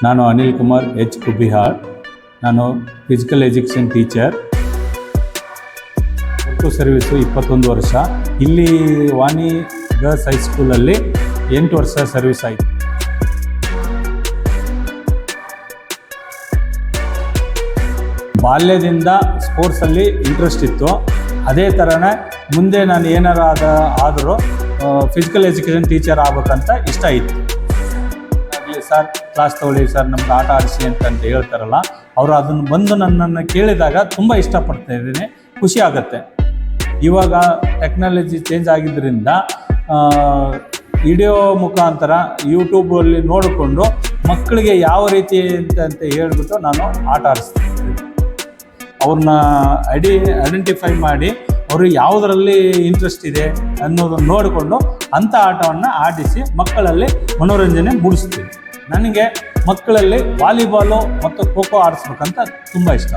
ನಾನು ಅನಿಲ್ ಕುಮಾರ್ ಎಚ್ ಕುಬಿಹಾರ್. ನಾನು physical education teacher. ಒಟ್ಟು ಸರ್ವಿಸು 21 ವರ್ಷ. ಇಲ್ಲಿ ವಾಣಿ ಗರ್ಲ್ಸ್ ಹೈಸ್ಕೂಲಲ್ಲಿ 8 ವರ್ಷ ಸರ್ವಿಸ್ ಆಯಿತು. ಬಾಲ್ಯದಿಂದ ಸ್ಪೋರ್ಟ್ಸಲ್ಲಿ ಇಂಟ್ರೆಸ್ಟ್ ಇತ್ತು. ಅದೇ ಥರನೇ ಮುಂದೆ ನಾನು ಏನಾರು ಆದರೂ ಫಿಸಿಕಲ್ ಎಜುಕೇಷನ್ ಟೀಚರ್ ಆಗ್ಬೇಕಂತ ಇಷ್ಟ ಇತ್ತು. ಆಗಲಿ ಸರ್ ಕ್ಲಾಸ್ ತೊಗೊಳ್ಳಿ ಸರ್, ನಮ್ಗೆ ಆಟ ಆಡಿಸಿ ಅಂತ ಹೇಳ್ತಾರಲ್ಲ, ಅವರು ಅದನ್ನು ಬಂದು ನನ್ನನ್ನು ಕೇಳಿದಾಗ ತುಂಬ ಇಷ್ಟಪಡ್ತಾ ಇದ್ದೀನಿ, ಖುಷಿ ಆಗುತ್ತೆ. ಇವಾಗ ಟೆಕ್ನಾಲಜಿ ಚೇಂಜ್ ಆಗಿದ್ದರಿಂದ ವಿಡಿಯೋ ಮುಖಾಂತರ ಯೂಟ್ಯೂಬಲ್ಲಿ ನೋಡಿಕೊಂಡು ಮಕ್ಕಳಿಗೆ ಯಾವ ರೀತಿ ಅಂತ ಹೇಳಿಬಿಟ್ಟು ನಾನು ಆಟ ಆಡಿಸ್ತೀನಿ. ಅವ್ರನ್ನ ಐಡೆಂಟಿಫೈ ಮಾಡಿ ಅವರು ಯಾವುದರಲ್ಲಿ ಇಂಟ್ರೆಸ್ಟ್ ಇದೆ ಅನ್ನೋದನ್ನು ನೋಡಿಕೊಂಡು ಅಂಥ ಆಟವನ್ನು ಆಡಿಸಿ ಮಕ್ಕಳಲ್ಲಿ ಮನೋರಂಜನೆ ಮೂಡಿಸ್ತೀವಿ. ನನಗೆ ಮಕ್ಕಳಲ್ಲಿ ವಾಲಿಬಾಲು ಮತ್ತು ಖೋ ಖೋ ಆಡಿಸ್ಬೇಕಂತ ತುಂಬ ಇಷ್ಟ.